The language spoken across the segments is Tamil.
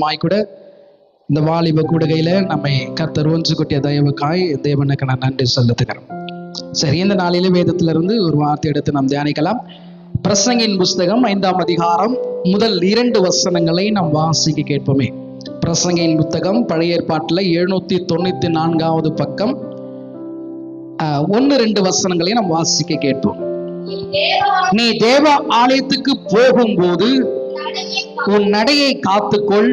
மறுபடியும் கூட இந்த வாலிப கூடுகையில நம்மை கர்த்தர் ஒன்று கொட்டிய தயவுக்காய் தேவனுக்கு நான் நன்றி செலுத்துகிறேன். சரி, இந்த நாளிலே வேதத்திலிருந்து ஒரு வார்த்தை எடுத்து நாம் தியானிக்கலாம். பிரசங்கின் புஸ்தகம் 5ஆம் அதிகாரம் முதல் 2 வசனங்களை நாம் வாசிக்க கேட்போமே. பிரசங்கின் புத்தகம் பழைய ஏற்பாட்டில் 794வது பக்கம் 1-2 வசனங்களை நாம் வாசிக்க கேட்போம். நீ தேவ ஆலயத்துக்கு போகும்போது உன் நடையை காத்துக்கொள்.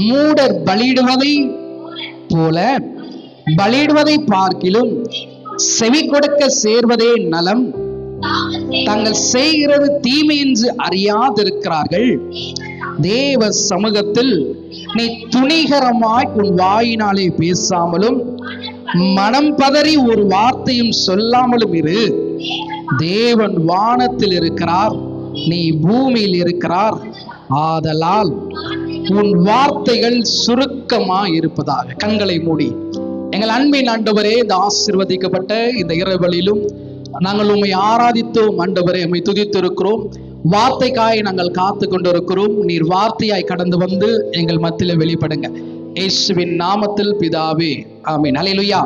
மூடர் பலியிடுவதை போல பலியிடுவதை பார்க்கிலும் செவி கொடுக்க சேர்வதே நலம். தாங்கள் செய்கிறது தீமை என்று அறியாதிருக்கிறார்கள். தேவ சமூகத்தில் நீ துணிகரமாய் உன் வாயினாலே பேசாமலும் மனம் பதறி ஒரு வார்த்தையும் சொல்லாமலும் இரு. தேவன் வானத்தில் இருக்கிறார், நீ பூமியில் இருக்கிறார். ஆதலால் உன் வார்த்தைகள் சுருக்கமாய் இருப்பதாக. கண்களை மூடி எங்கள் அன்பின் ஆண்டவரே, இந்த ஆசீர்வதிக்கப்பட்ட இந்த இரவலிலும் நாங்கள் உம்மை ஆராதித்தோம். ஆண்டவரே, உம்மை துதித்திருக்கிறோம். வார்த்தைக்காய் நாங்கள் காத்து கொண்டிருக்கிறோம். நீர் வார்த்தையாய் கடந்து வந்து எங்கள் மத்தியில வெளிப்படுங்க. இயேசுவின் நாமத்தில் பிதாவே, ஆமென். அல்லேலூயா.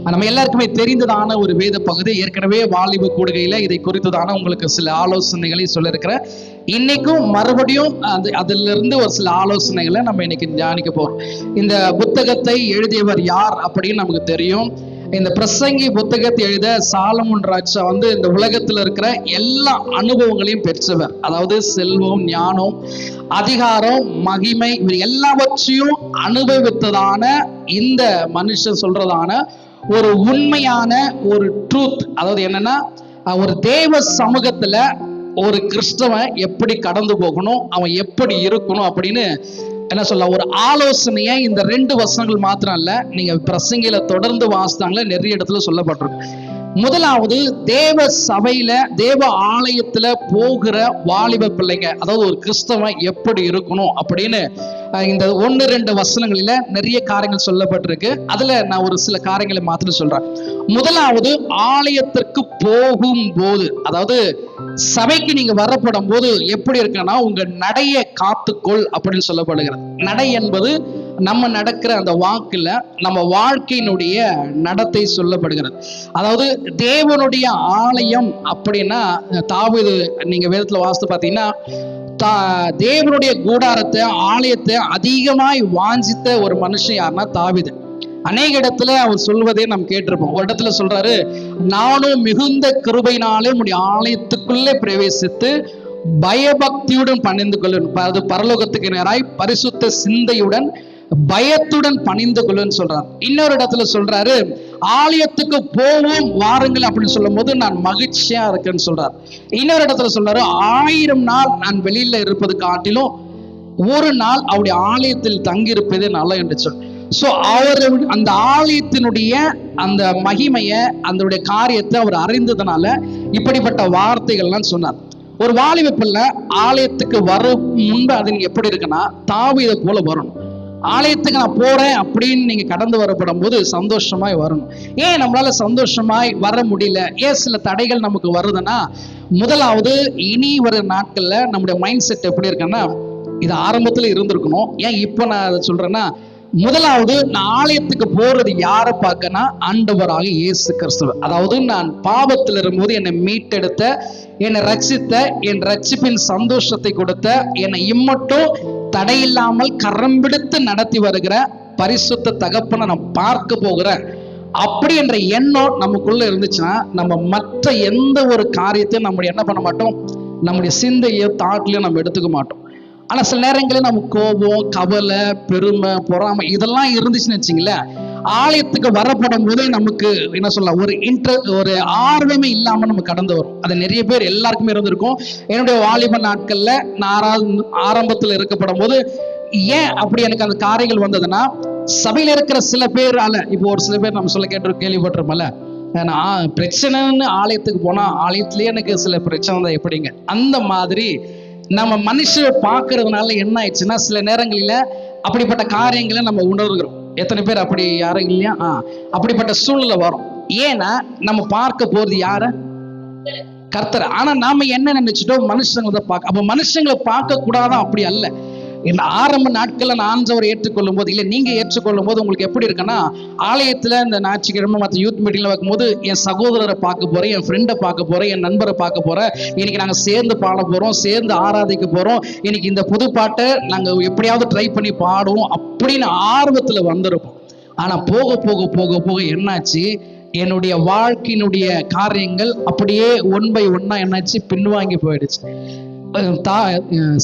நம்ம எல்லாருக்குமே தெரிந்ததான ஒரு வேத பகுதி. ஏற்கனவே வாலிப கூடுகையில இதை குறித்ததான உங்களுக்கு சில ஆலோசனைகளை சொல்லியிருக்கிறேன். இன்னைக்கும் மறுபடியும் அதிலிருந்து ஒரு சில ஆலோசனைகளை நம்ம இன்னைக்கு தியானிக்க போறோம். இந்த புத்தகத்தை எழுதியவர் யார் அப்படின்னு நமக்கு தெரியும். இந்த பிரசங்கி புத்தகத்தை எழுத சாலமோன் ராஜா இந்த உலகத்தில் இருக்கிற எல்லா அனுபவங்களையும் பெற்றவர். அதாவது செல்வம், ஞானம், அதிகாரம், மகிமை எல்லாவற்றையும் அனுபவித்ததான இந்த மனுஷன் சொல்றதான ஒரு உண்மையான ஒரு ட்ரூத். அதாவது என்னன்னா, ஒரு தேவ சமூகத்துல ஒரு கிறிஸ்தவன் எப்படி கடந்து போகணும், அவன் எப்படி இருக்கணும் அப்படின்னு என்ன சொல்ல ஒரு ஆலோசனையை இந்த 2 வசனங்கள் மாத்திரம் இல்ல, நீங்க பிரசங்கில தொடர்ந்து வாசித்தாங்களே நிறைய இடத்துல சொல்லப்பட்டிருக்கு. முதலாவது, தேவ சபையில தேவ ஆலயத்துல போகிற வாலிப பிள்ளைங்க, அதாவது ஒரு கிறிஸ்தவன் எப்படி இருக்கணும் அப்படின்னு இந்த 1-2 வசனங்களில நிறைய காரியங்கள் சொல்லப்பட்டிருக்கு. அதுல நான் ஒரு சில காரியங்களை மாத்திரம் சொல்றேன். முதலாவது, ஆலயத்திற்கு போகும் போது, அதாவது சபைக்கு நீங்க வரப்படும் போது எப்படி இருக்குன்னா, உங்க நடையை காத்துக்கொள் அப்படின்னு சொல்லப்படுகிறது. நடை என்பது நம்ம நடக்கிற அந்த வாக்குல நம்ம வாழ்க்கையினுடைய நடத்தை சொல்லப்படுகிறது. அதாவது தேவனுடைய ஆலயம் அப்படின்னா, தாவீது நீங்க வேதத்துல வாசித்து பார்த்தீங்கன்னா, தேவனுடைய கூடாரத்தை, ஆலயத்தை அதிகமாய் வாஞ்சித்த ஒரு மனுஷன் யாருன்னா தாவீது. அநேக இடத்துல அவர் சொல்வதே நாம் கேட்டிருப்போம். ஒரு இடத்துல சொல்றாரு, நானும் மிகுந்த கிருபையினாலே உம்முடைய ஆலயத்துக்குள்ளே பிரவேசித்து பயபக்தியுடன் பணிந்து கொள்ளும், பரலோகத்துக்கு நேராய் பரிசுத்த சிந்தையுடன் பயத்துடன் பணிந்து கொள்ளுன்னு சொல்றாரு. இன்னொரு இடத்துல சொல்றாரு, ஆலயத்துக்கு போவோம் வாருங்கள் அப்படின்னு சொல்லும் போது நான் மகிழ்ச்சியா இருக்கேன்னு சொல்றாரு. இன்னொரு இடத்துல சொல்றாரு, 1000 நாள் நான் வெளியில இருப்பது காட்டிலும் ஒரு நாள் அவருடைய ஆலயத்தில் தங்கியிருப்பதே நல்ல என்று சொல். சோ அவர் அந்த ஆலயத்தினுடைய அந்த மகிமைய, அந்த காரியத்தை அவர் அறிந்ததுனால இப்படிப்பட்ட வார்த்தைகள்லாம் சொன்னார். ஒரு வாலிப பிள்ளை ஆலயத்துக்கு வரும் முன்பு அது எப்படி இருக்குன்னா, தாவீதை போல வரணும். ஆலயத்துக்கு நான் போறேன் அப்படின்னு நீங்க கடந்து வரப்படும் போது சந்தோஷமாய் வரணும். ஏன் நம்மளால சந்தோஷமாய் வர முடியல, ஏன் சில தடைகள் நமக்கு வருதுன்னா, முதலாவது, இனி வர நாட்கள்ல நம்முடைய மைண்ட் செட் எப்படி இருக்குன்னா, இது ஆரம்பத்துல இருந்திருக்கணும். ஏன் இப்ப நான் அதை சொல்றேன்னா, முதலாவது, நான் ஆலயத்துக்கு போறது யாரை பார்க்கனா, ஆண்டவராக இயேசு கிறிஸ்துவ. அதாவது நான் பாவத்தில் இருக்கும்போது என்னை மீட்டெடுத்த, என்னை ரட்சித்த, என் ரட்சிப்பின் சந்தோஷத்தை கொடுத்த, என்னை இம்மட்டும் தடையில்லாமல் கரம் பிடித்து நடத்தி வருகிற பரிசுத்த தகப்பனை நான் பார்க்க போகிறேன் அப்படி என்ற எண்ணம் நமக்குள்ள இருந்துச்சுன்னா, நம்ம மற்ற எந்த ஒரு காரியத்தையும் நம்ம என்ன பண்ண மாட்டோம், நம்முடைய சிந்தையோ தாட்லையும் நம்ம எடுத்துக்க மாட்டோம். ஆனா சில நேரங்களில் நம்ம கோபம், கவலை, பெருமை, பொறாமை இதெல்லாம் இருந்துச்சுன்னு வச்சுங்களேன், ஆலயத்துக்கு வரப்படும் போதே நமக்கு என்ன சொல்லலாம், ஒரு ஆர்வமே இல்லாம நம்ம கடந்து வரும். அது நிறைய பேர் எல்லாருக்குமே இருந்திருக்கும். என்னுடைய வாலிப நாட்கள்ல நான் ஆரம்பத்தில் இருக்கப்படும் போது ஏன் அப்படி எனக்கு அந்த காரியங்கள் வந்ததுன்னா, சபையில இருக்கிற சில பேரால, இப்போ ஒரு சில பேர் நம்ம சொல்ல கேள்விப்பட்டிருப்போம்ல, நான் பிரச்சனைன்னு ஆலயத்துக்கு போனா ஆலயத்திலேயே எனக்கு சில பிரச்சனை தான் எப்படிங்க, அந்த மாதிரி நம்ம மனுஷரை பார்க்கறதுனால என்ன ஆயிடுச்சுன்னா, சில நேரங்களில அப்படிப்பட்ட காரியங்களை நம்ம உணர்கிறோம். எத்தனை பேர் அப்படி யாரும் இல்லையா? அப்படிப்பட்ட சூழ்நிலை வரும். ஏன்னா நம்ம பார்க்க போறது யார? கர்த்தர். ஆனா நாம என்ன நினைச்சிட்டோம், மனுஷங்களை பார்க்க. அப்ப மனுஷங்களை பார்க்க கூடாதான்? அப்படி அல்ல. இந்த ஆரம்ப நாட்கள்ல நான் ஆண்டவரை ஏற்றுக்கொள்ளும் போது, இல்லை நீங்க ஏற்றுக்கொள்ளும் போது உங்களுக்கு எப்படி இருக்குன்னா, ஆலயத்துல இந்த ஞாயிற்றுக்கிழமை மற்ற யூத் மீட்டிங்ல வைக்கும்போது என் சகோதரரை பார்க்க போறேன், என் ஃப்ரெண்டை பார்க்க போறேன், என் நண்பரை பார்க்க போறேன், இன்னைக்கு நாங்க சேர்ந்து பாட போறோம், சேர்ந்து ஆராதிக்க போறோம், இன்னைக்கு இந்த புது பாட்டை நாங்க எப்படியாவது ட்ரை பண்ணி பாடுவோம் அப்படின்னு ஆர்வத்துல வந்திருப்போம். ஆனா போக போக போக போக என்னாச்சு, என்னுடைய வாழ்க்கையினுடைய காரியங்கள் அப்படியே ஒன் பை ஒன்னா என்னாச்சு, பின்வாங்கி போயிடுச்சு.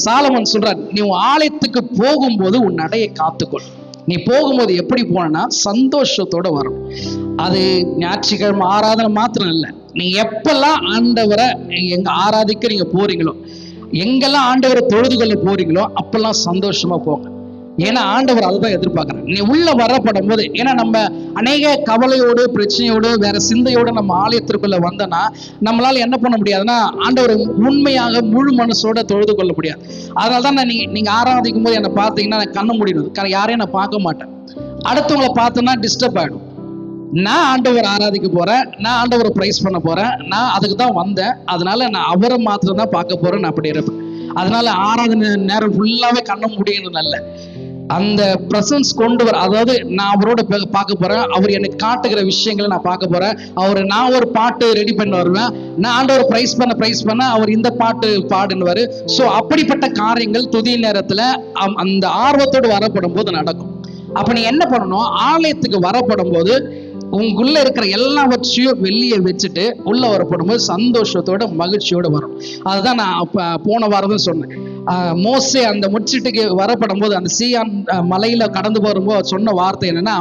சாலமன் சொல்றார், நீ உன் ஆலயத்துக்கு போகும்போது உன் நடையை காத்துக்கொள். நீ போகும்போது எப்படி போனா சந்தோஷத்தோட வரும். அது ஞாயிற்றுக்கிழமை ஆராதனை மாத்திரம் இல்லை, நீங்க எப்பெல்லாம் ஆண்டவரை எங்க ஆராதிக்க நீங்க போறீங்களோ, எங்கெல்லாம் ஆண்டவரை தொழுது கொள்ள போறீங்களோ அப்பெல்லாம் சந்தோஷமா போங்க. ஏன்னா ஆண்டவர் அதுதான் எதிர்பார்க்கிறார். நீ உள்ள வரப்படும் போது, ஏன்னா நம்ம அநேக கவலையோடு பிரச்சனையோடு வேற சிந்தையோடு நம்ம ஆலயத்திற்குள்ள வந்தோம்னா நம்மளால என்ன பண்ண முடியாதுன்னா ஆண்டவர் உண்மையாக முழு மனசோட தொழுது கொள்ள முடியாது. அதனாலதான் நீங்க ஆராதிக்கும் போது என்னை பார்த்தீங்கன்னா கண்ண முடியாது, யாரையும் நான் பார்க்க மாட்டேன். அடுத்தவங்களை பார்த்தோன்னா டிஸ்டர்ப் ஆயிடும். நான் ஆண்டவர் ஆராதிக்க போறேன், நான் ஆண்டவரை பிரைஸ் பண்ண போறேன், நான் அதுக்கு தான் வந்தேன், அதனால நான் அவரை மாத்திரம் தான் பார்க்க போறேன், நான் அப்படி இருப்பேன். அதனால ஆராதனை நேரம் ஃபுல்லாவே கண்ண முடியுது நல்ல அந்த பிரசன்ஸ் கொண்டு வர, அதாவது நான் அவரோட பார்க்க போறேன், அவர் எனக்கு காட்டுகிற விஷயங்களை நான் பார்க்க போறேன், அவர் நான் ஒரு பாட்டு ரெடி பண்ணி வருவேன், நான் ஆண்டவர் பிரைஸ் பண்ண அவர் இந்த பாட்டு பாடுன்னு. ஸோ அப்படிப்பட்ட காரியங்கள் துதி நேரத்துல அந்த ஆர்வத்தோடு வரப்படும் போது நடக்கும். அப்ப நீ என்ன பண்ணணும், ஆலயத்துக்கு வரப்படும் போது உங்களுக்குள்ள இருக்கிற எல்லாவற்றையும் வெளியே வச்சுட்டு உள்ள வரப்படும் போது சந்தோஷத்தோட மகிழ்ச்சியோட வரும். அதுதான் நான் போன வாரம் சொன்னேன். மோசே அந்த முச்சிட்டுக்கு வரப்படும் போது அந்த சீயான் மலையில கடந்து போகும்போது சொன்ன வார்த்தை என்னன்னா,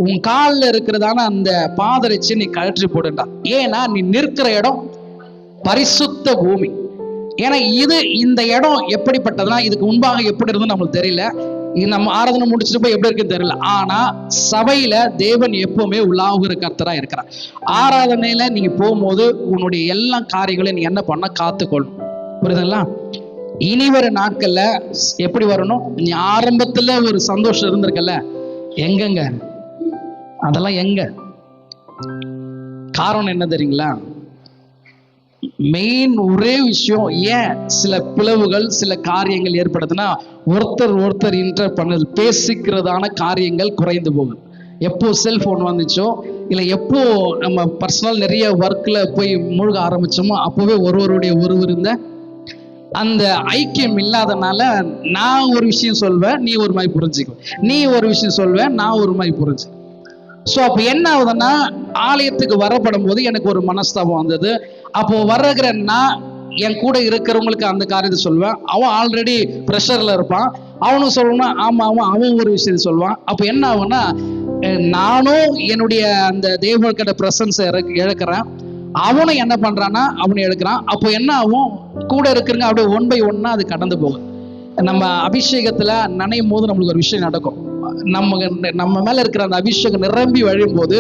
உன் காலில் இருக்கிறதான அந்த பாதரைச்சு நீ கழற்றி போடுண்டா, ஏன்னா நீ நிற்கிற இடம் பரிசுத்த பூமி. ஏன்னா இந்த இடம் எப்படிப்பட்டதுன்னா, இதுக்கு முன்பாக எப்படி இருந்தது நம்மளுக்கு தெரியல, நம்ம ஆராதனை முடிச்சுட்டு போய் எப்படி இருக்குன்னு தெரியல. ஆனா சபையில தேவன் எப்பவுமே உலாவுகிற கர்த்தரா இருக்கிறார். ஆராதனையில நீங்க போகும்போது உன்னுடைய எல்லா காரியங்களையும் நீ என்ன பண்ண காத்துக்கொள்ளும். புரியுதுங்களா? இனி வர நாட்கள்ல எப்படி வரணும், நீ ஆரம்பத்துல ஒரு சந்தோஷம் இருந்திருக்கல, எங்கங்க அதெல்லாம் எங்க? காரணம் என்ன தெரியுங்களா? மெயின் ஒரே விஷயம், ஏன் சில பிளவுகள் சில காரியங்கள் ஏற்படுதுன்னா, ஒருத்தர் இன்டர் பண்ணது பேசிக்கிறதான காரியங்கள் குறைந்து போகுது. எப்போ செல்போன் வந்துச்சோ, இல்லை எப்போ நம்ம பர்சனல் நிறைய ஒர்க்ல போய் மூழ்க ஆரம்பிச்சோமோ அப்போவே ஒருவருடைய இருந்த அந்த ஐக்கியம் இல்லாதனால நான் ஒரு விஷயம் சொல்வேன், நீ ஒரு மாதிரி புரிஞ்சுக்கோ, நீ ஒரு விஷயம் சொல்வேன், நான் ஒரு மாதிரி புரிஞ்சு. ஸோ அப்போ என்ன ஆகுதுன்னா, ஆலயத்துக்கு வரப்படும் போது எனக்கு ஒரு மனஸ்தாபம் வந்தது. அப்போ வர்றதுன்னா என் கூட இருக்கிறவங்களுக்கு அந்த காரியத்தை சொல்வேன், அவன் ஆல்ரெடி ப்ரெஷர்ல இருப்பான், அவனுக்கு சொல்லணும்னா அவன் ஒரு விஷயத்தை சொல்லுவான். அப்போ என்ன ஆகும்னா, நானும் என்னுடைய அந்த தேவனுக்கிட்ட பிரசன்ஸை இழக்கிறேன், அவனும் என்ன பண்றான்னா அவனை எடுக்கிறான். அப்போ என்ன ஆகும், கூட இருக்கிறங்க அப்படியே ஒன் பை ஒன்னா அது கடந்து போகும். நம்ம அபிஷேகத்துல நனையும் போது நம்மளுக்கு ஒரு விஷயம் நடக்கும். நம்ம மேல இருக்கிற அந்த அபிஷேகம் நிரம்பி வழியும் போது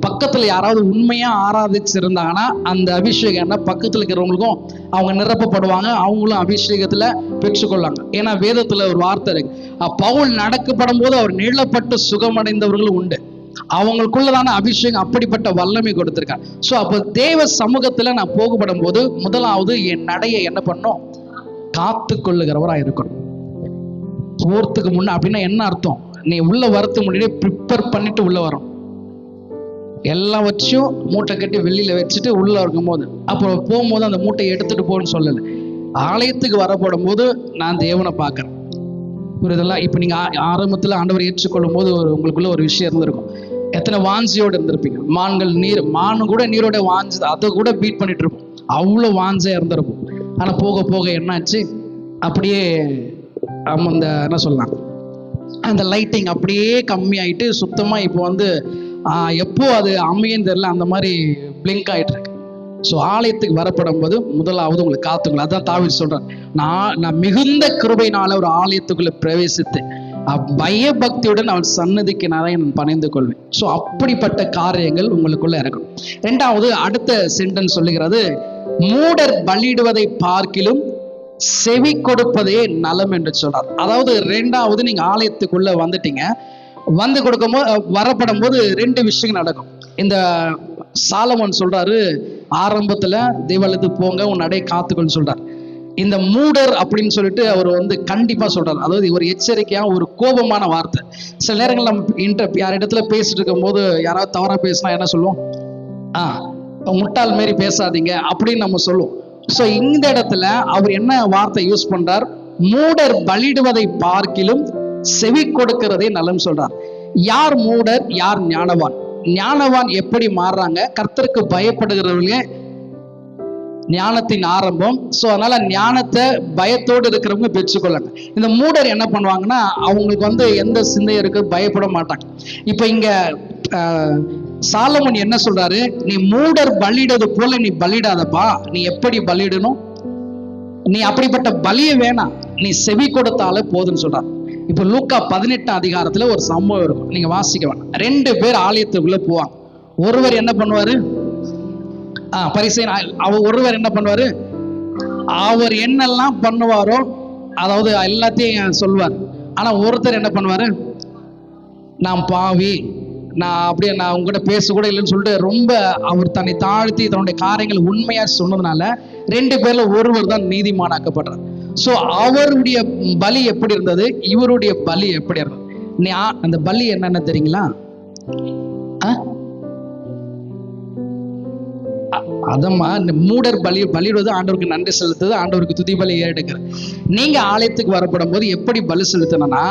பக்கத்துல யாராவது உண்மையா ஆராதிச்சிருந்தாங்கன்னா அந்த அபிஷேகம் என்ன பக்கத்துல இருக்கிறவங்களுக்கும் அவங்க நிரப்பப்படுவாங்க, அவங்களும் அபிஷேகத்துல பெற்றுக்கொள்ளாங்க. ஏன்னா வேதத்துல ஒரு வார்த்தை இருக்கு, பவுல் நடக்கப்படும் போது அவர் நிழப்பட்டு சுகமடைந்தவர்களும் உண்டு, அவங்களுக்குள்ளதான அபிஷேகம் அப்படிப்பட்ட வல்லமை கொடுத்திருக்காங்க. ஸோ அப்போ தேவ சமூகத்துல நான் போகப்படும் போது முதலாவது என் நடையை என்ன பண்ணும், காத்து கொள்ளுகிறவராக இருக்கணும். போறதுக்கு முன்ன அப்படின்னா என்ன அர்த்தம், நீ உள்ள வரத்துக்கு முன்னாடியே ப்ரிப்பேர் பண்ணிட்டு உள்ள வரும், எல்லாவற்றையும் மூட்டை கட்டி வெளியில வச்சுட்டு உள்ள இருக்கும் போது, அப்புறம் போகும்போது அந்த மூட்டையை எடுத்துட்டு போன்னு சொல்லலை. ஆலயத்துக்கு வரப்படும் போது நான் தேவனை பார்க்கறேன். புரியுதெல்லாம்? இப்ப நீங்க ஆரம்பத்துல ஆண்டவர் ஏற்றுக்கொள்ளும் போது உங்களுக்குள்ள ஒரு விஷயம் இருந்திருக்கும், எத்தனை வாஞ்சியோடு இருந்திருப்பீங்க. மானு கூட நீரோட வாஞ்சு அதை கூட பீட் பண்ணிட்டு இருப்போம், அவ்வளோ வாஞ்சா இருந்திருப்போம். ஆனா போக போக என்னாச்சு, அப்படியே அந்த என்ன சொல்லலாம், அந்த லைட்டிங் அப்படியே கம்மி ஆயிட்டு சுத்தமா இப்போ எப்போ அது அமையன்னு தெரியல, அந்த மாதிரி பிளிங்க் ஆயிட்டு இருக்கு. ஸோ ஆலயத்துக்கு வரப்படும் போது முதலாவது உங்களுக்கு காத்துக்கொள்ள, அதான் தாவீது சொல்றேன், நான் மிகுந்த கிருபையினால ஒரு ஆலயத்துக்குள்ள பிரவேசித்து பயபக்தியுடன் அவன் சன்னதிக்கு நான் பணிந்து கொள்வேன். ஸோ அப்படிப்பட்ட காரியங்கள் உங்களுக்குள்ள இருக்கும். ரெண்டாவது அடுத்த சென்டென்ஸ் சொல்லுகிறது, மூடர் பலியிடுவதை பார்க்கிலும் செவி கொடுப்பதே நலம் என்று சொல்றார். அதாவது ரெண்டாவது, நீங்க ஆலயத்துக்குள்ள வந்துட்டீங்க, வந்து கொடுக்கும்போது வரப்படும் போது ரெண்டு விஷயங்கள் நடக்கும். இந்த சாலமன் சொல்றாரு, ஆரம்பத்துல தேவாலயத்துக்கு போங்க, உன் நடை காத்துக்கொள்னு சொல்றாரு. இந்த மூடர் அப்படின்னு சொல்லிட்டு அவர் கண்டிப்பா சொல்றாரு. அதாவது ஒரு எச்சரிக்கையா ஒரு கோபமான வார்த்தை. சில நேரங்கள் நம்ம யார் இடத்துல பேசிட்டு இருக்கும் போது யாராவது தவறா பேசினா என்ன சொல்லுவோம்? முட்டாள் மாரி பேசாதீங்க அப்படின்னு நம்ம சொல்லுவோம். சோ இந்த இடத்துல அவர் என்ன வார்த்தை யூஸ் பண்றார்? மூடர் பலிடுவதை பார்க்கிலும் செவி கொடுக்கிறதே நலம் சொல்றார். யார் மூடர், யார் ஞானவான்? ஞானவான் எப்படி மாறுறாங்க? கர்த்தருக்கு பயப்படுகிறவர்களே ஞானத்தின் ஆரம்பம். சோ அதனால ஞானத்தை பயத்தோடு இருக்கிறவங்க பெற்றுக்கொள்ளாங்க. இந்த மூடர் என்ன பண்ணுவாங்கன்னா, அவங்களுக்கு எந்த சிந்தையும் இருக்கு, பயப்பட மாட்டாங்க. இப்ப இங்க சாலமோன் என்ன சொல்றாரு? நீ மூடர் பலியிடுவது போல நீ பலிடாதப்பா. நீ எப்படி பலிடணும்? நீ அப்படிப்பட்ட பலிய வேணாம், நீ செவி கொடுத்தாலே போதுன்னு சொல்றாரு. இப்ப லூக்கா 18 அதிகாரத்துல ஒரு சம்பவம் இருக்கும், நீங்க வாசிக்க வேணாம். 2 பேர் ஆலயத்துக்குள்ள போவாங்க. ஒருவர் என்ன பண்ணுவாரு? பரிசேயன். ஒருவர் என்ன பண்ணுவாரு? அவர் என்னெல்லாம் பண்ணுவாரோ அதாவது எல்லாத்தையும் சொல்வார். ஆனா ஒருத்தர் என்ன பண்ணுவாரு? நான் பாவி, நான் உங்ககிட்ட பேச கூட இல்லைன்னு சொல்லிட்டு ரொம்ப அவர் தன்னை தாழ்த்தி தன்னுடைய காரியங்கள் உண்மையா சொன்னதுனால 2 பேர்ல ஒருவர் தான் நீதிமானாக்கப்படுறார். சோ அவருடைய பலி எப்படி இருந்தது, இவருடைய பலி எப்படி இருந்தது? அந்த பலி என்னன்னு தெரியுங்களா? அதம்மா, இந்த மூடர் பலியிடுவது ஆண்டவருக்கு நன்றி செலுத்துது, ஆண்டவருக்கு துதி பலி ஏறெடுக்கிறது. நீங்க ஆலயத்துக்கு வரப்படும் போது எப்படி பலி செலுத்தணும்னா,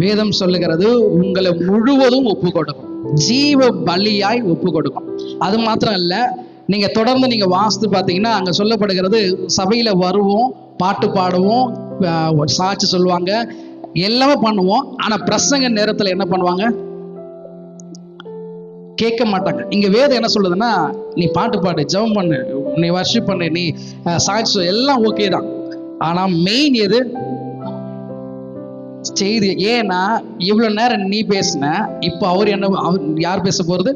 வேதம் சொல்லுகிறது உங்களை முழுவதும் ஒப்பு கொடுக்கும், ஜீவ பலியாய் ஒப்பு கொடுக்கும். அது மாத்திரம் இல்ல, நீங்க தொடர்ந்து நீங்க வாசித்து பார்த்தீங்கன்னா அங்க சொல்லப்படுகிறது, சபையில வருவோம், பாட்டு பாடுவோம், சாட்சி சொல்லுவாங்க, எல்லாமே பண்ணுவோம். ஆனா பிரசங்க நேரத்துல என்ன பண்ணுவாங்க? கேட்க மாட்டாங்க. இங்க வேதம் என்ன சொல்லுதுன்னா, நீ பாட்டு பாடு, ஜெபம் பண்ணு, நீ வர்ஷிப் பண்ணு, நீ சாட்சி எல்லாம் ஓகே தான். ஆனா மெயின் எது? செய்தி. ஏன்னா இவ்வளவு நேரம் நீ பேசின, இப்ப அவர் யார் பேச போறது?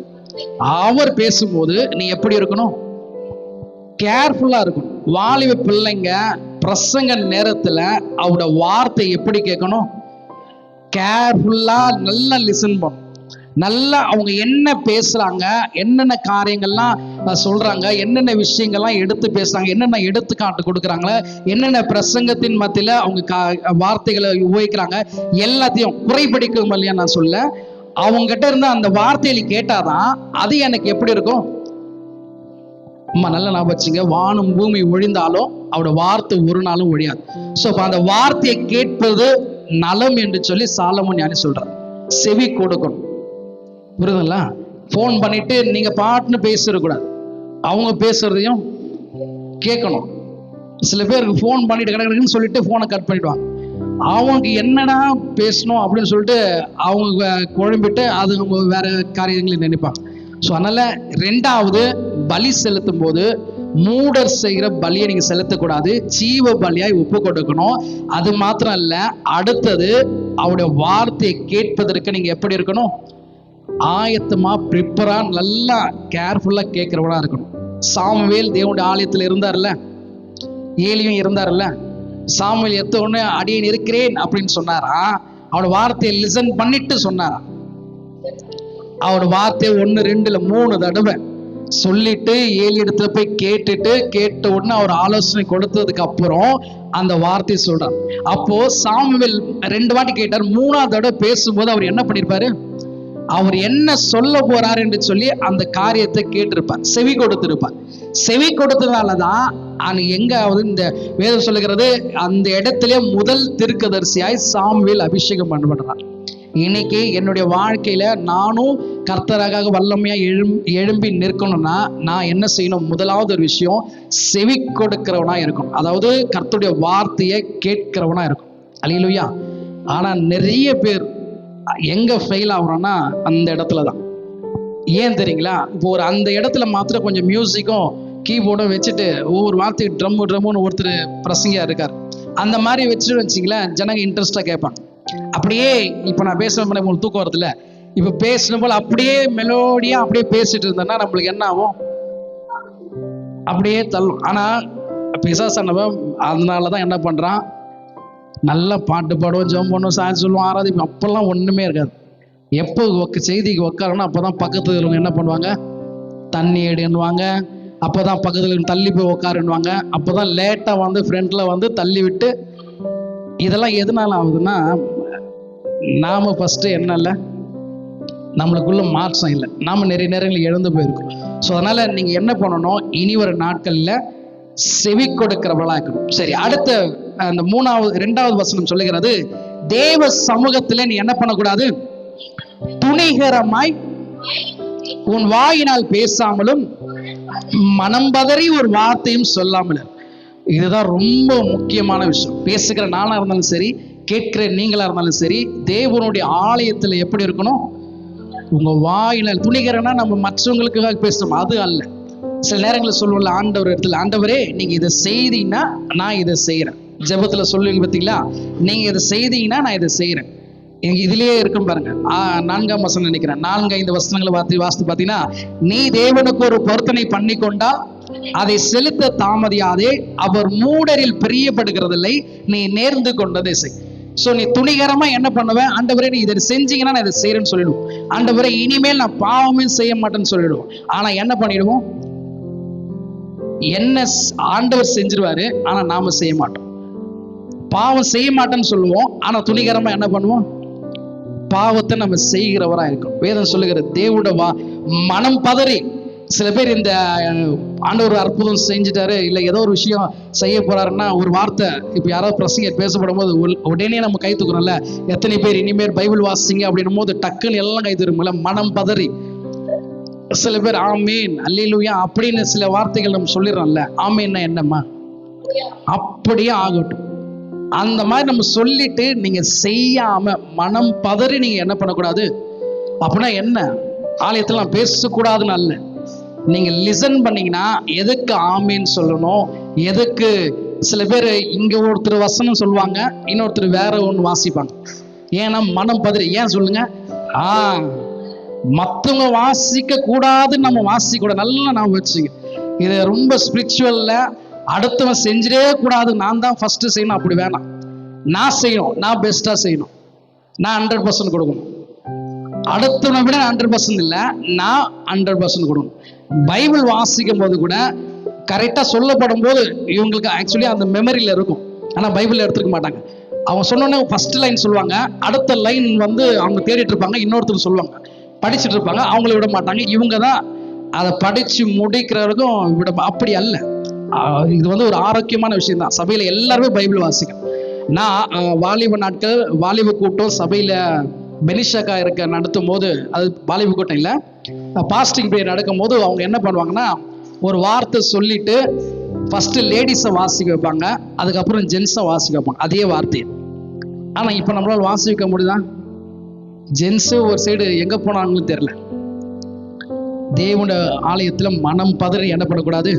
அவர் பேசும்போது நீ எப்படி இருக்கணும்? கேர்ஃபுல்லா இருக்கணும். வாலிப பிள்ளைங்க பிரசங்க நேரத்துல அவரோட வார்த்தை எப்படி கேட்கணும்? கேர்ஃபுல்லா நல்லா லிசன் பண்ணும். நல்லா அவங்க என்ன பேசுறாங்க, என்னென்ன காரியங்கள்லாம் சொல்றாங்க, என்னென்ன விஷயங்கள்லாம் எடுத்து பேசுறாங்க, என்னென்ன எடுத்துக்காட்டு கொடுக்குறாங்க, என்னென்ன பிரசங்கத்தின் மத்தியில அவங்க வார்த்தைகளை உபயோகிக்கிறாங்க, எல்லாத்தையும் குறைபடிக்கும் இல்லையா நான் சொல்ல, அவங்க கிட்ட இருந்து அந்த வார்த்தையில கேட்டாதான் அது எனக்கு எப்படி இருக்கும்? நல்ல ஞாபகம் வச்சுங்க, வானம் பூமி ஒழிந்தாலும் அவரோட வார்த்தை ஒரு நாளும் ஒழியாது. சோ அந்த வார்த்தையை கேட்பது நலம் என்று சொல்லி சாலமோன் ஞானி சொல்றார். செவி கொடுக்கணும். புரியுதுங்களா? போன் பண்ணிட்டு நீங்க பாட்டுன்னு பேசிடக்கூடாது, அவங்க பேசுறதையும் கேட்கணும். சில பேருக்கு போன் பண்ணிட்டு கிடக்குன்னு சொல்லிட்டு போனை கட் பண்ணிடுவாங்க. அவங்களுக்கு என்னடா பேசணும் அப்படின்னு சொல்லிட்டு அவங்க குழம்பிட்டு அது அவங்க வேற காரியங்களை நினைப்பாங்க. ஸோ அதனால 2வது பலி செலுத்தும் போது மூடர் செய்கிற பலியை நீங்க செலுத்தக்கூடாது, ஜீவ பலியாய் ஒப்பு கொடுக்கணும். அது மாத்திரம் இல்ல, அடுத்தது அவருடைய வார்த்தையை கேட்பதற்கு நீங்க எப்படி இருக்கணும்? ஆயத்தமா, ப்ரிப்பரா, நல்லா கேர்ஃபுல்லா கேட்கிறவனா இருக்கணும். சாமுவேல் தேவனுடைய ஆலயத்தில் இருந்தார்ல, ஏலியும் இருந்தார்ல. சாமுவேல் எடுத்த உடனே அடியேன் இருக்கிறேன் அப்படின்னு சொன்னாரா? அவனோட வார்த்தையை லிசன் பண்ணிட்டு சொன்னாரா? அவனோட வார்த்தையை 1, 2, 3 தடவை சொல்லிட்டு ஏலி இடத்துல போய் கேட்ட உடனே அவர் ஆலோசனை கொடுத்ததுக்கு அப்புறம் அந்த வார்த்தையை சொல்றார். அப்போ சாமுவேல் 2 வாட்டி கேட்டார். 3ஆவது தடவை பேசும்போது அவர் என்ன பண்ணிருப்பாரு? அவர் என்ன சொல்ல போறார் என்று சொல்லி அந்த காரியத்தை கேட்டிருப்பார், செவி கொடுத்திருப்பார். செவி கொடுத்ததுனாலதான் எங்காவது இந்த வேதம் சொல்லுகிறது, அந்த இடத்திலே முதல் தீர்க்கதரிசியாய் சாமுவேல் அபிஷேகம் பண்ணப்படுறார். இன்னைக்கு என்னுடைய வாழ்க்கையில நானும் கர்த்தராக வல்லமையா எழும்பி நிற்கணும்னா நான் என்ன செய்யணும்? முதலாவது ஒரு விஷயம், செவி கொடுக்கிறவனா இருக்கணும். அதாவது கர்த்தருடைய வார்த்தையை கேட்கிறவனா இருக்கும். அல்லேலூயா. ஆனா நிறைய பேர் எங்க ஃபெயில் ஆகுறோம்னா அந்த இடத்துலதான். ஏன் தெரியுங்களா? இப்போ அந்த இடத்துல மாத்திரம் கொஞ்சம் மியூசிக்கும் கீபோர்டும் வச்சுட்டு ஒவ்வொரு வார்த்தைக்கு ட்ரம்முன்னு ஒருத்தர் பிரசங்கியா இருக்கார். அந்த மாதிரி வச்சுட்டு வச்சிங்களேன், ஜனங்க இன்ட்ரெஸ்டா கேட்பாங்க. அப்படியே இப்ப நான் பேசுற உங்களுக்கு தூக்கம் வரதுல, இப்ப பேசுன போல அப்படியே மெலோடியா அப்படியே பேசிட்டு இருந்தேன்னா நம்மளுக்கு என்ன ஆகும்? அப்படியே தள்ளும். ஆனா பிசாசானவன் அதனாலதான் என்ன பண்றான்? நல்லா பாட்டு பாடுவோம், ஜெபம் பண்ணுவோம், சாட்சி சொல்லுவோம், ஆராதிப்போம். அப்பெல்லாம் ஒண்ணுமே இருக்காது. எப்போ செய்திக்கு உட்காரணும் அப்பதான் பக்கத்துல என்ன பண்ணுவாங்க? தண்ணி எடுவாங்க, அப்போதான் பக்கத்தில் தள்ளி போய் உட்காருன்னுவாங்க. அப்போதான் லேட்டாக வந்து ஃப்ரெண்டில் வந்து தள்ளி விட்டு, இதெல்லாம் எதனால ஆகுதுன்னா, நாம ஃபஸ்ட்டு என்ன இல்லை, நம்மளுக்குள்ள மாற்றம் இல்லை, நாம் நிறைய நேரங்களில் இழந்து போயிருக்கோம். ஸோ அதனால் நீங்கள் என்ன பண்ணணும், இனி வர நாட்களில் செவி கொடுக்கிறவர்களாக இருக்கணும். சரி, அடுத்த அந்த 2வது வசனம் சொல்லுகிறது, தேவ சமூகத்தில் நீ என்ன பண்ணக்கூடாது, துணிகரமாய் உன் வாயினால் பேசாமலும் மனம் பதறி ஒரு வார்த்தையும் சொல்லாமலும். இதுதான் ரொம்ப முக்கியமான விஷயம். பேசுகிற நானா இருந்தாலும் சரி, கேட்கிற நீங்களா இருந்தாலும் சரி, தேவனுடைய ஆலயத்தில் எப்படி இருக்கணும், உங்க வாயினால். துணிகரனா நம்ம மற்றவங்களுக்காக பேசணும், அது அல்ல. சில நேரங்களில் சொல்லுவோம்ல, ஆண்டவர் இடத்துல, ஆண்டவரே நீங்க இதை செய்தீங்கன்னா நான் இதை செய்யறேன். ஜெபத்துல சொல்லுவீங்க பார்த்தீங்களா, நீங்க இதை செய்தீங்கன்னா நான் இதை செய்யறேன். இதுலயே இருக்கும் பாருங்க, 4ஆம் வசனம் நினைக்கிறேன், 4-5 வசனங்களை வாசித்து பார்த்தீங்கன்னா, நீ தேவனுக்கு ஒரு பொருத்தனை பண்ணி கொண்டால் அதை செலுத்த தாமதியாதே, அவர் மூடரில் பிரியப்படுகிறதில்லை, நீ நேர்ந்து கொண்டதை செய். ஸோ நீ துணிகரமா என்ன பண்ணுவேன், ஆண்டவரே நீ இதை செஞ்சீங்கன்னா நான் இதை செய்யறேன்னு சொல்லிடுவோம். ஆண்டவரே இனிமேல் நான் பாவமே செய்ய மாட்டேன்னு சொல்லிடுவோம். ஆனா என்ன பண்ணிடுவோம், என்ன ஆண்டவர் செஞ்சிருவாரு, ஆனா நாம செய்ய மாட்டோம். பாவம் செய்ய மாட்டேன்னு சொல்லுவோம், ஆனா துணிகரமா என்ன பண்ணுவோம், பாவத்தை நம்ம செய்கிறவரா இருக்கும். வேதம் சொல்லுகிற தேவோட மனம் பதறி. சில பேர் இந்த ஆண்டவர் அற்புதம் செஞ்சுட்டாரு, இல்லை ஏதோ ஒரு விஷயம் செய்ய போறாருன்னா ஒரு வார்த்தை, இப்போ யாராவது பிரசங்கர் பேசப்படும் போது உடனே நம்ம கை தூக்குறோம்ல, எத்தனை பேர் இனிமேல் பைபிள் வாசிங்க அப்படின்னும் போது டக்குன்னு எல்லாம் கை தூக்கும்ல, மனம் பதறி. சில பேர் ஆமீன் அல்லேலூயா அப்படின்னு சில வார்த்தைகள் நம்ம சொல்லிடுறோம்ல, ஆமீன்னா என்னம்மா, அப்படியே ஆகட்டும். அந்த மாதிரி நம்ம சொல்லிட்டு நீங்க செய்யாம மனம் பதறி நீங்க என்ன பண்ணக்கூடாது. அப்படின்னா என்ன, ஆலயத்தில் நான் பேசக்கூடாதுன்னு அல்ல, நீங்க லிசன் பண்ணீங்கன்னா எதுக்கு ஆமீன் சொல்லணும், எதுக்கு. சில பேர் இங்க ஒருத்தர் வசனம் சொல்லுவாங்க, இன்னொருத்தர் வேற ஒன்று வாசிப்பாங்க. ஏன்னா மனம் பதறி. ஏன் சொல்லுங்க, மற்றவங்க வாசிக்க கூடாதுன்னு நம்ம வாசிக்க கூடாது. நல்லா நான் வச்சுங்க, இது ரொம்ப ஸ்பிரிச்சுவல்ல. அடுத்தவன் செஞ்சிடே கூடாது, நான் தான் ஃபர்ஸ்ட் செய்யணும், அப்படி வேணாம். நான் செய்யணும், நான் பெஸ்டா செய்யணும், நான் 100% கொடுக்கணும். அடுத்தவனை விட 100% இல்லை, நான் 100% கொடுக்கணும். பைபிள் வாசிக்கும் போது கூட கரெக்டா சொல்லப்படும் போது இவங்களுக்கு ஆக்சுவலி அந்த மெமரியில இருக்கும், ஆனா பைபிள் எடுத்துக்க மாட்டாங்க. அவங்க சொன்னோன்னே ஃபர்ஸ்ட் லைன் சொல்லுவாங்க, அடுத்த லைன் வந்து அவங்க தேடிட்டு இருப்பாங்க, இன்னொருத்தர் சொல்லுவாங்க, படிச்சுட்டு இருப்பாங்க, அவங்கள விட மாட்டாங்க. இவங்க தான் அதை படிச்சு முடிக்கிறவருக்கும் விட. அப்படி அல்ல, இது வந்து ஒரு ஆரோக்கியமான விஷயம் தான். சபையில எல்லாருமே பைபிள் வாசிக்கணும். நான் வாலிப நாட்கள் வாலிப கூட்டம் சபையில பெனிஷாக்கா நடத்தும் போது, அது வாலிப கூட்டம் இல்லை, பாஸ்டிங் பீரியட் நடக்கும் போது அவங்க என்ன பண்ணுவாங்கன்னா, ஒரு வார்த்தை சொல்லிட்டு ஃபர்ஸ்ட் லேடிஸை வாசிக்க வைப்பாங்க, அதுக்கப்புறம் ஜென்ஸை வாசிக்க வைப்பாங்க அதே வார்த்தையை. ஆனா இப்ப நம்மளால வாசிக்க முடியுதா? ஜென்ஸு ஒரு சைடு எங்க போனாங்கன்னு தெரியல. தேவனுடைய ஆலயத்துல மனம் பதறி என்ன பண்ணக்கூடாது,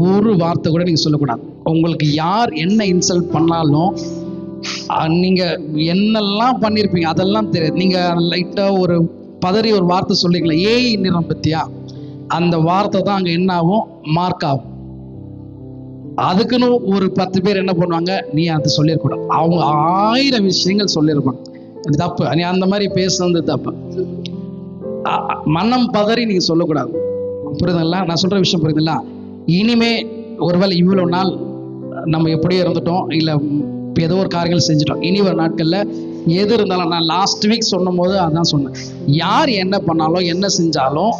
ஒரு வார்த்தை கூட நீங்க சொல்லக்கூடாது. உங்களுக்கு யார் என்ன இன்சல்ட் பண்ணாலும், நீங்க என்னெல்லாம் பண்ணிருப்பீங்க அதெல்லாம் தெரியாது. நீங்க லைட்டா ஒரு பதறி ஒரு வார்த்தை சொல்லிக்கல, ஏய் நிறம் பத்தியா, அந்த வார்த்தை தான் அங்க என்ன ஆகும், மார்க் ஆகும். அதுக்குன்னு ஒரு 10 பேர் என்ன பண்ணுவாங்க, நீ அதை சொல்லிடக்கூடாது. அவங்க 1000 விஷயங்கள் சொல்லியிருப்பாங்க, தப்பு, நீ அந்த மாதிரி பேசுனது தப்பு. மனம் பதறி நீங்க சொல்லக்கூடாது. புரியுதுங்களா நான் சொல்ற விஷயம்? புரியுதுங்களா? இனிமே ஒருவேளை இவ்வளவு நாள் நம்ம எப்படியோ இருந்துட்டோம், இல்லை ஏதோ ஒரு காரியங்கள் செஞ்சுட்டோம், இனி ஒரு நாட்கள்ல எது இருந்தாலும், நான் லாஸ்ட் வீக் சொன்னும் போது அதான் சொன்னேன், யார் என்ன பண்ணாலும் என்ன செஞ்சாலும்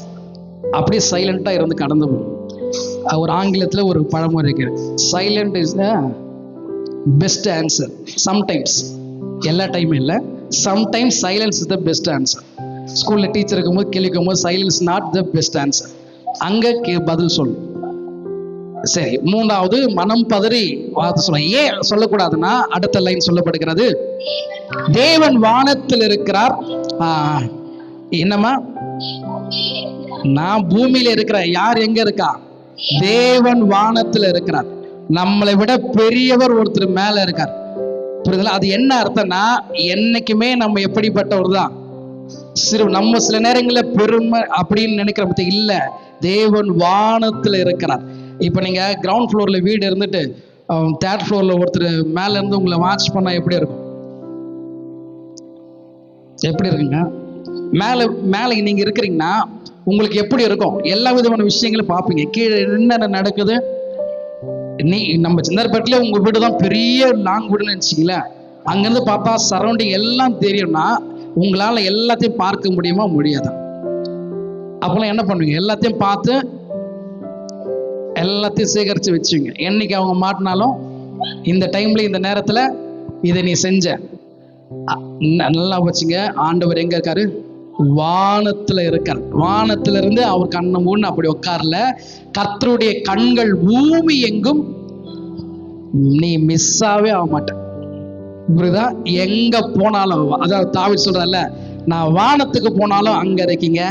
அப்படியே சைலண்டா இருந்து கடந்து போகும். ஒரு ஆங்கிலத்தில் ஒரு பழமொழி இருக்கு, silent is the best answer. Sometimes, எல்லா டைமும் இல்லை, sometimes silence is the best answer. ஸ்கூல்ல டீச்சர் இருக்கும்போது கேள்விக்கும் போது silence not the best answer, அங்க பதில் சொல்லு. சரி, 3வது மனம் பதறி வார்த்தை சொல்ல. ஏன் சொல்லக்கூடாதுன்னா, அடுத்த லைன் சொல்லப்படுகிறது, தேவன் வானத்தில் இருக்கிறார். என்னமா, நான் பூமியில இருக்கிறேன், யார் எங்க இருக்கா, தேவன் வானத்தில் இருக்கிறார். நம்மளை விட பெரியவர் ஒருத்தர் மேல இருக்கார். புரியுதுங்களா? அது என்ன அர்த்தம்னா, என்னைக்குமே நம்ம எப்படிப்பட்டவர் தான், நம்ம சில நேரங்களில் பெருமை அப்படின்னு நினைக்கிற பத்தி இல்ல, தேவன் வானத்தில் இருக்கிறார். இப்ப நீங்க கிரவுண்ட் ஃப்ளோர்ல வீடு இருந்துட்டு 3rd ஃப்ளோர்ல ஒருத்தர் மேல இருந்து உங்களை வாட்ச் பண்ணா எப்படி இருக்கும்? எப்படி இருக்குங்க? மேல நீங்க இருக்கிறீங்கன்னா உங்களுக்கு எப்படி இருக்கும்? எல்லா விதமான விஷயங்களும் பார்ப்பீங்க. கீழே என்னென்ன நடக்குது. நம்ம சின்னப்பட்டில உங்க வீடு தான் பெரிய லாங் வீடுன்னு நினைச்சிங்களேன். அங்கிருந்து பார்த்தா சரௌண்டிங் எல்லாம் தெரியும்னா உங்களால எல்லாத்தையும் பார்க்க முடியுமா? முடியாது. அப்பெல்லாம் என்ன பண்ணுவீங்க? எல்லாத்தையும் பார்த்து எல்லாத்தையும் சேகரிச்சு வச்சுங்க. என்னைக்கு அவங்க மாட்டினாலும் இந்த டைம்ல இந்த நேரத்துல இதை நீ செஞ்ச, நல்லா வச்சுங்க. ஆண்டவர் எங்க இருக்காரு? வானத்துல இருக்கார். வானத்துல இருந்து அவர் கண்ணை மூணு அப்படி உட்கார்ல. கர்த்தருடைய கண்கள் பூமி எங்கும், நீ மிஸ்ஸாவே ஆக மாட்ட. புரியுதா? எங்க போனாலும், அதாவது தாவீது சொல்றல்ல, நான் வானத்துக்கு போனாலும் அங்க இருக்கீங்க,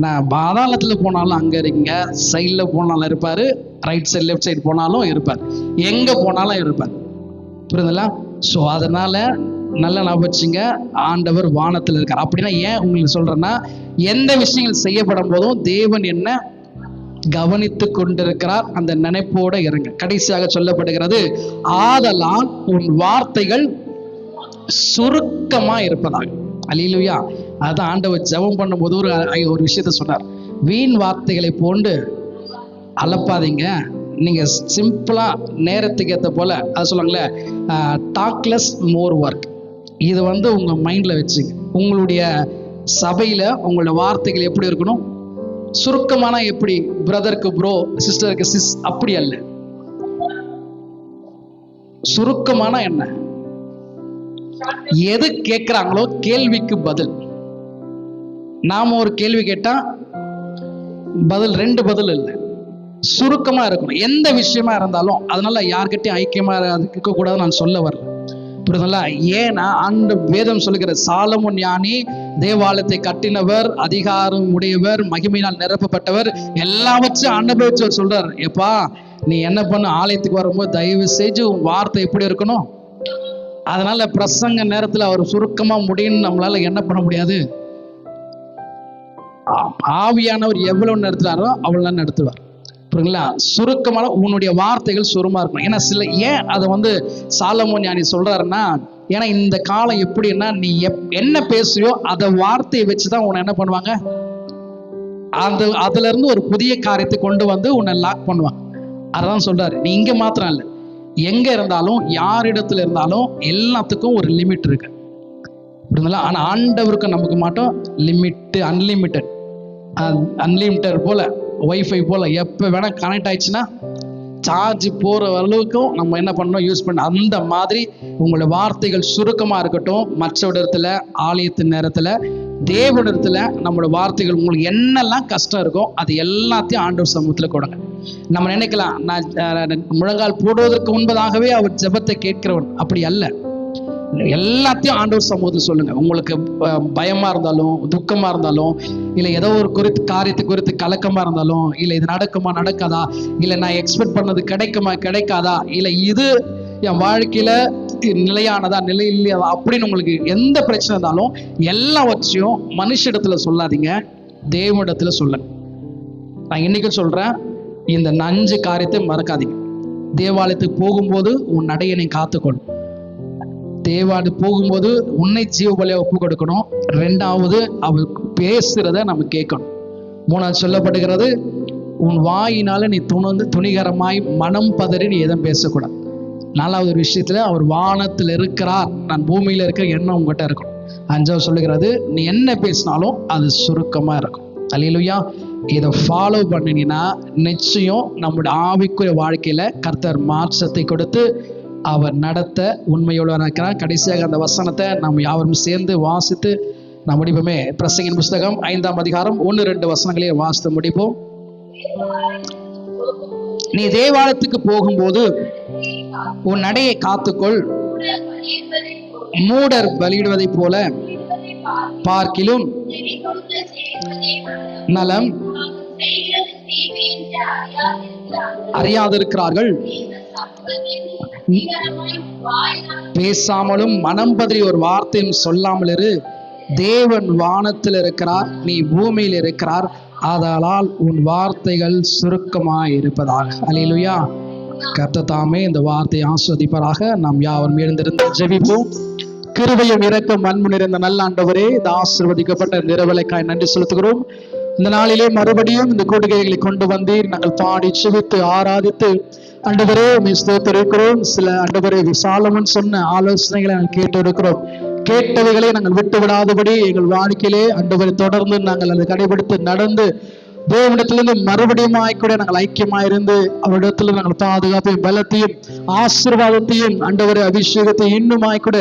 நான் பாதாளத்துல போனாலும் அங்க இருக்கீங்க, சைட்ல போனாலும் இருப்பாரு, ரைட் சைடு லெஃப்ட் சைடு போனாலும் இருப்பார், எங்க போனாலும் இருப்பார். புரியுதுங்களா? ஸோ அதனால நல்ல ஞாபகம், ஆண்டவர் வானத்தில் இருக்கார். அப்படின்னா ஏன் உங்களுக்கு சொல்றேன்னா, எந்த விஷயங்கள் செய்யப்படும் போதும் தேவன் என்ன கவனித்து கொண்டிருக்கிறார். அந்த நினைப்போட இருங்க. கடைசியாக சொல்லப்படுகிறது, ஆதலால் உன் வார்த்தைகள் சுருக்கமா இருப்பதாக. அல்லேலூயா. அதான் ஆண்டவர் ஜெபம் பண்ணும்போது ஒரு விஷயத்த சொன்னார். வீண் வார்த்தைகளை போன்று அலப்பாதீங்க, நீங்க சிம்பிளா நேரத்துக்கு ஏற்ற போல, அது சொல்லுவாங்களே, டாக்லெஸ் மோர் ஒர்க். இது உங்க மைண்ட்ல வச்சுங்க. உங்களுடைய சபையில உங்களோட வார்த்தைகள் எப்படி இருக்கணும்? சுருக்கமான, எப்படி பிரதருக்கு ப்ரோ, சிஸ்டருக்கு சிஸ், அப்படி அல்ல. சுருக்கமான என்ன? எது கேட்கிறாங்களோ கேள்விக்கு பதில். நாம ஒரு கேள்வி கேட்டா பதில் 2 பதில் இல்லை, சுருக்கமா இருக்கணும். எந்த விஷயமா இருந்தாலும். அதனால யார்கிட்டயும் ஐக்கியமா இருக்க கூடாது நான் சொல்ல வரல. புரியுதுங்களா? ஏன்னா அந்த வேதம் சொல்லுகிற, சாலமோன் ஞானி தேவாலயத்தை கட்டினவர், அதிகாரம் உடையவர், மகிமையினால் நிரப்பப்பட்டவர், எல்லாவற்றையும் அனுபவிச்சவர் சொல்றார், எப்பா நீ என்ன பண்ண, ஆலயத்துக்கு வரும்போது தயவு செஞ்சு உன் வார்த்தை எப்படி இருக்கணும். அதனால பிரசங்க நேரத்தில் அவர் சுருக்கமா முடியும்னு நம்மளால என்ன பண்ண முடியாது. ஆவியானவர் எவ்வளவு நடத்துறாரோ அவ்வளவு நடத்துவார். புரியுங்களா? சுருக்கமான உன்னுடைய வார்த்தைகள் சுருமா இருக்கணும். ஏன்னா ஏன் அதை சாலமோன் ஞானி சொல்றாருன்னா, ஏன்னா இந்த காலம் எப்படின்னா, நீ என்ன பேசுறியோ அதை வார்த்தையை வச்சுதான் உன்னை என்ன பண்ணுவாங்க, அதுல இருந்து ஒரு புதிய காரியத்தை கொண்டு உன்னை லாக் பண்ணுவாங்க. அதான் சொல்றாரு, நீ இங்க மாத்திரம் இல்லை, எங்க இருந்தாலும் யாரிடத்துல இருந்தாலும் எல்லாத்துக்கும் ஒரு லிமிட் இருக்கு. புரியுதுங்களா? ஆனா ஆண்டவருக்கு நமக்கு மாட்டோம் லிமிட், அன்லிமிட்டட் போல, வைஃபை போல, எப்போ வேணா கனெக்ட் ஆயிடுச்சுன்னா சார்ஜ் போற அளவுக்கும் நம்ம என்ன பண்ணணும், யூஸ் பண்ண. அந்த மாதிரி உங்களோட வார்த்தைகள் சுருக்கமா இருக்கட்டும். மற்றவரிடத்துல, ஆலயத்தின் நேரத்துல, தேவனிடத்துல நம்மளோட வார்த்தைகள், உங்களுக்கு என்னெல்லாம் கஷ்டம் இருக்கோ அது எல்லாத்தையும் ஆண்டவர் சமூகத்துல கொடுங்க. நம்ம நினைக்கலாம், நான் முழங்கால் போடுவதற்கு முன்பதாகவே அவர் ஜெபத்தை கேட்கிறவன். அப்படி அல்ல. எல்லாத்தையும் ஆண்டவர் சமூகத்தில் சொல்லுங்க. உங்களுக்கு பயமா இருந்தாலும், துக்கமா இருந்தாலும், இல்லை ஏதோ ஒரு காரியத்தை குறித்து கலக்கமா இருந்தாலும், இல்லை இது நடக்குமா நடக்காதா, இல்லை நான் எக்ஸ்பெக்ட் பண்ணது கிடைக்குமா கிடைக்காதா, இல்லை இது என் வாழ்க்கையில நிலையானதா நிலை இல்லையா அப்படின்னு உங்களுக்கு எந்த பிரச்சனை இருந்தாலும் எல்லாவற்றையும் மனுஷிடத்துல சொல்லாதீங்க, தேவனிடத்துல சொல்லுங்க. நான் இன்னைக்கும் சொல்றேன், இந்த 5 காரியத்தை மறக்காதீங்க. தேவாலயத்துக்கு போகும்போது உன் நடையனை காத்துக்கொள். தேவாலயம் போகும்போது உன்னை ஜீவ பலியா ஒப்பு கொடுக்கணும். 2வது அவர் பேசுறத நம்ம கேட்கணும். 3வது சொல்லப்படுகிறது, உன் வாயினால நீ துணிகரமாய் மனம் பதறி நீ எதுவும் பேசக்கூடாது. 4வது ஒரு விஷயத்துல, அவர் வானத்தில் இருக்கிறார், நான் பூமியில இருக்கிற எண்ணம் உங்ககிட்ட இருக்கணும். 5வது சொல்லுகிறது, நீ என்ன பேசினாலும் அது சுருக்கமா இருக்கும். அல்லேலூயா. இதை ஃபாலோ பண்ணினீங்கன்னா நிச்சயம் நம்முடைய ஆவிக்குரிய வாழ்க்கையில கர்த்தர் மாற்றத்தை கொடுத்து அவர் நடத்த உண்மையுள்ளவராக இருக்கிறார். கடைசியாக அந்த வசனத்தை நாம் யாவரும் சேர்ந்து வாசித்து நாம் முடிப்போமே. பிரசங்கின் புஸ்தகம் 5ஆம் அதிகாரம் 1-2 வசனங்களையே வாசித்து முடிப்போம். நீ தேவாலயத்துக்கு போகும்போது உன் நடையை காத்துக்கொள், மூடர் பலியிடுவதை போல பார்க்கிலும் நலம் அறியாதிருக்கிறார்கள். பேசாமலும் மனம் பதறி ஒரு வார்த்தையும் சொல்லாமல் இரு. தேவன் வானத்தில் இருக்கிறார், நீ பூமியில் இருக்கிறார், ஆதலால் உன் வார்த்தைகள் சுருக்கமாய் இருப்பதாக. அல்லேலூயா. கர்த்தர் தாமே இந்த வார்த்தையை ஆஸ்வதிப்பாராக. நாம் யாவரும் எழுந்திருந்து ஜெபிப்போம். கிருபையும் இரக்கம் அன்பு நிறைந்த நல்ல ஆண்டவரே, இந்த ஆசீர்வதிக்கப்பட்ட நிரவலைக்காய் நன்றி செலுத்துகிறோம். இந்த நாளிலே மறுபடியும் இந்த கூடுகைகளை கொண்டு வந்தீர். நாங்கள் பாடி சுவித்து ஆராதித்து ஆண்டவரே ஸ்தோத்திரிக்கிறோம். சில ஆண்டவரே சாலமன் சொன்ன ஆலோசனைகளை நாங்கள் கேட்டு இருக்கிறோம். கேட்டவைகளை நாங்கள் விட்டு விடாதபடி எங்கள் வாழ்க்கையிலே ஆண்டவரை தொடர்ந்து நாங்கள் அதை கடைபிடித்து நடந்து தேவனிடத்திலிருந்து மறுபடியும் கூட நாங்கள் ஐக்கியமாயிருந்து அவரிடத்துல நாங்கள் பாதுகாப்பையும் பலத்தையும் ஆசீர்வாதத்தையும் ஆண்டவரை அபிஷேகத்தையும் இன்னுமாய் கூட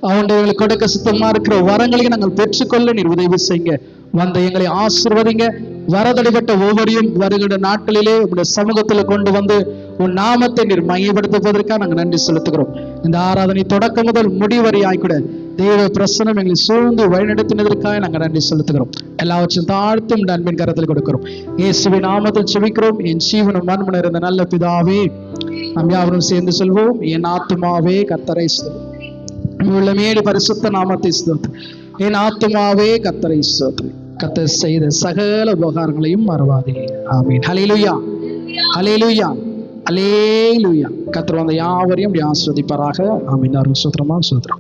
அவங்களுக்கு கொடுக்க சுத்தமா இருக்கிற வரங்களையும் நாங்கள் பெற்றுக்கொள்ள நீர் உதவி செய்யுங்க. வந்த எங்களை ஆசீர்வதிங்க. வரதடைப்பட்ட ஒவ்வொருவரையும் வருகிற நாட்களிலே உங்களுடைய சமூகத்துல கொண்டு வந்து உன் நாமத்தை நீர் மையப்படுத்துவதற்காக நாங்கள் நன்றி செலுத்துகிறோம். இந்த ஆராதனை தொடக்கம் முதல் முடிவரையாய் கூட தெய்வ பிரசனம் எங்களை சூழ்ந்து வழிநடத்தினதற்காக நாங்கள் நன்றி செலுத்துகிறோம். எல்லாவற்றையும் தாழ்த்தும் அன்பின் கரத்தில் கொடுக்கிறோம். இயேசுவின் நாமத்தில் செபிக்கிறோம். என் ஜீவனும் மண்மன இருந்த நல்ல பிதாவே, நாம் யாவரும் சேர்ந்து சொல்வோம். என் ஆத்துமாவே கர்த்தரை ஸ்தோத்திரி. உள்ளமேடி பரிசுத்த நாமத்தை ஸ்தோத்திரி. என் ஆத்துமாவே கர்த்தரை ஸ்தோத்திரி. கர்த்தர் செய்த சகல உபகாரங்களையும் மறவாதே. ஆமீன். ஹல்லேலூயா, ஹல்லேலூயா, ஹல்லேலூயா. கர்த்தர் வந்த யாவரையும் ஆசீர்வதிப்பாராக. ஆமீன். ஸ்தோத்திரமா ஸ்தோத்திரம்.